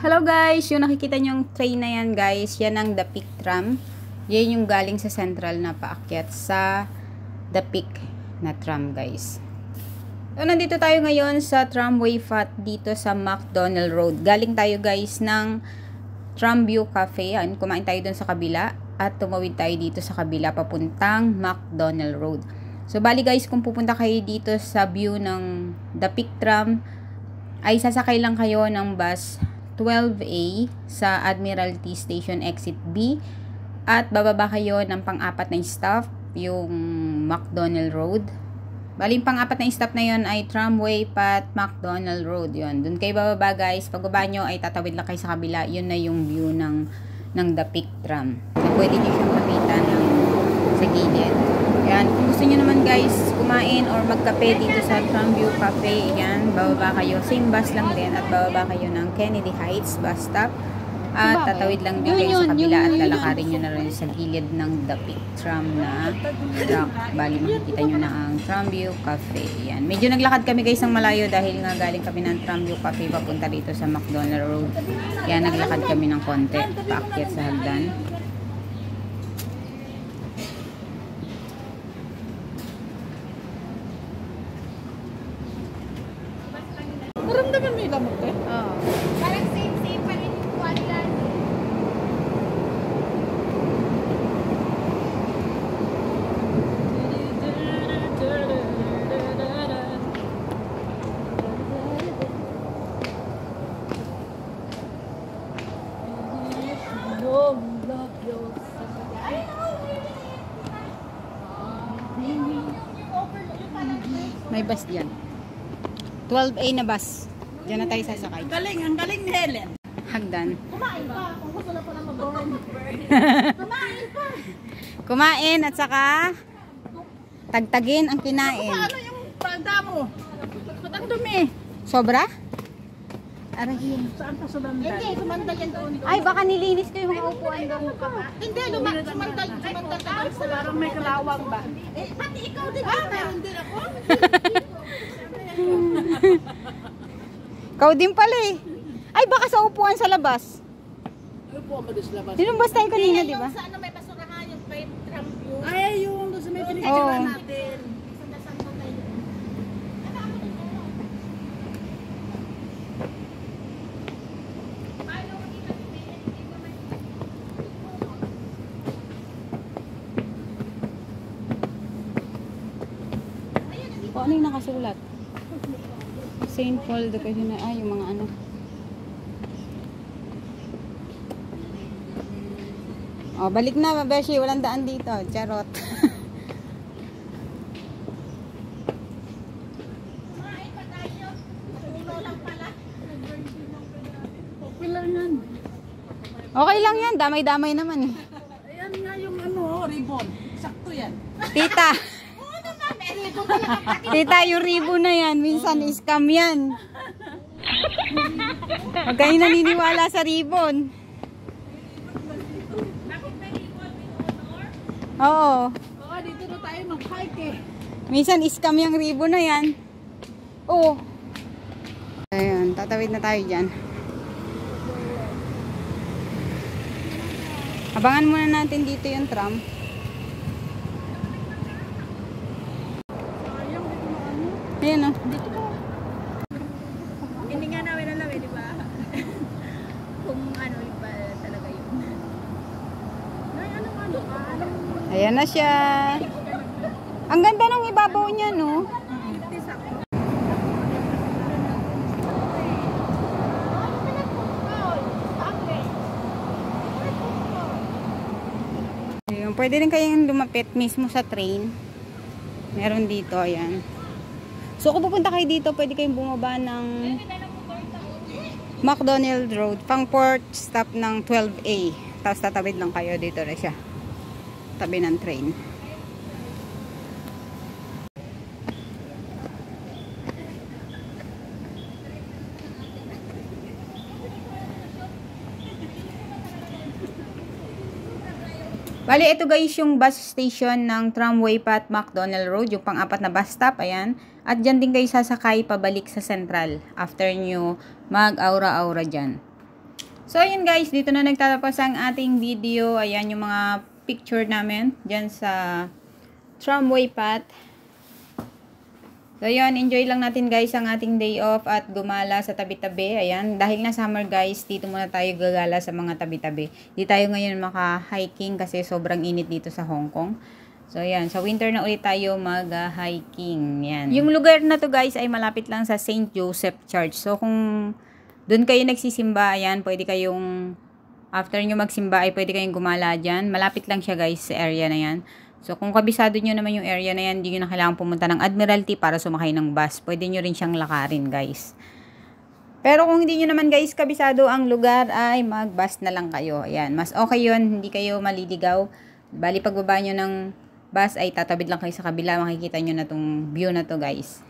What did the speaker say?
Hello guys, yung nakikita nyong train na yan guys, yan ang The Peak Tram. Yan yung galing sa Central na paakyat sa The Peak na tram guys. So, nandito tayo ngayon sa Tramway FAT dito sa McDonald Road. Galing tayo guys ng Tramview Cafe. Yan, kumain tayo dun sa kabila at tumawid tayo dito sa kabila papuntang McDonald Road. So bali guys, kung pupunta kayo dito sa view ng The Peak Tram, ay sasakay lang kayo ng bus 12A sa Admiralty Station Exit B at bababa kayo ng pang-apat na stop, yung McDonald Road. Bali, pang-apat na stop na yon ay Tramway FAT McDonald Road. Yun, dun kayo bababa guys. Pagbaba nyo ay tatawid lang kayo sa kabila. Yun na yung view ng The Peak Tram. Pwede nyo siyang makita sa gilid. Yan, kung gusto nyo naman guys kumain or magkape dito sa Tramview Cafe, yan, bababa kayo, same bus lang din at bababa kayo ng Kennedy Heights bus stop at tatawid lang din kayo sa kabila at lalakarin nyo na rin sa gilid ng The Peak Tram na track. Bali makikita nyo na ang Tramview Cafe. Yan, medyo naglakad kami guys ng malayo dahil nga galing kami ng Tramview Cafe papunta dito sa McDonald Road. Yan, naglakad kami ng konti paakyat sa hagdan. Naramdaman mo yung lamok eh? Oo. Parang same pa rin yung quadland. May bus diyan. 12A na bus. Diyan na tayo sasakay. Ang galing ni Helen. Hagdan. Kumain pa, kung gusto na pala mag-burn. Kumain pa. Kumain at saka tagtagin ang kinain. Paano yung pagda mo? Ba't ang dumi? Sobra? Arahin. Saan pa sumandag? Hindi, sumandag yan doon. Ay, baka nilinis ko yung mga upuan doon. Hindi, sumandag ka doon sa larang may kalawang ba? Eh, pati ikaw din. Meron din ako. Ikaw din pala eh. Ay, baka sa upuan sa labas. Upuan ba doon sa labas? Nilumbas tayo kanina, di ba? Sa ano may basurahan, yung may Tramview. Ay, yung doon sa may Oo. pinicturean natin. O, ano yung nakasulat? St. Paul de Cajuna. Ay, yung mga ano. O, balik na, Beshi. Walang daan dito. Charot. Okay lang yan. Okay lang yan. Damay-damay naman eh. Ayan nga yung ano, ribbon. Sakto yan. Tita. Tita, yung ribbon na yan. Minsan scam yan. Huwag kayo naniniwala sa ribbon. Oo. Oo, dito na tayo mag-hike eh. Minsan scam yung ribbon na yan. Oo. Ayun, tatawid na tayo dyan. Abangan muna natin dito yung tram. Ayan o. Hindi nga namin alam eh, di ba? Kung ano iba talaga yun. Ay, ano? Ayan na siya. Ang ganda ng ibabaw niya, no? Ayun, pwede rin kayong lumapit mismo sa train. Meron dito, ayan. So, kung pupunta kayo dito, pwede kayong bumaba ng McDonald Road, pang port stop ng 12A. Tapos tatawid lang kayo, dito na siya. Tabi ng train. Bali, ito guys yung bus station ng Tramway FAT McDonald Road, yung pang-apat na bus stop, ayan. At dyan din kayo sasakay pabalik sa Central after nyo mag-aura-aura dyan. So, ayun guys, dito na nagtatapos ang ating video. Ayan yung mga picture namin dyan sa tramway path. So, yun, enjoy lang natin guys ang ating day off at gumala sa tabi-tabi. Ayan, dahil na summer guys, dito muna tayo gagala sa mga tabi-tabi. Di tayo ngayon maka-hiking kasi sobrang init dito sa Hong Kong. So, ayan, sa winter na ulit tayo mag-hiking. Yan. Yung lugar na to guys ay malapit lang sa St. Joseph Church. So, kung doon kayo nagsisimba, ayan, pwede kayong, after nyo magsimba, ay pwede kayong gumala dyan. Malapit lang siya guys, sa area na yan. So, kung kabisado nyo naman yung area na yan, hindi nyo na kailangan pumunta ng Admiralty para sumakay ng bus. Pwede nyo rin siyang lakarin guys. Pero kung hindi nyo naman guys kabisado ang lugar, ay mag-bus na lang kayo. Ayan, mas okay yun, hindi kayo maliligaw. Bali, pagbaba nyo ng bus, ay tatabid lang kayo sa kabila, makikita nyo na tong view na to guys.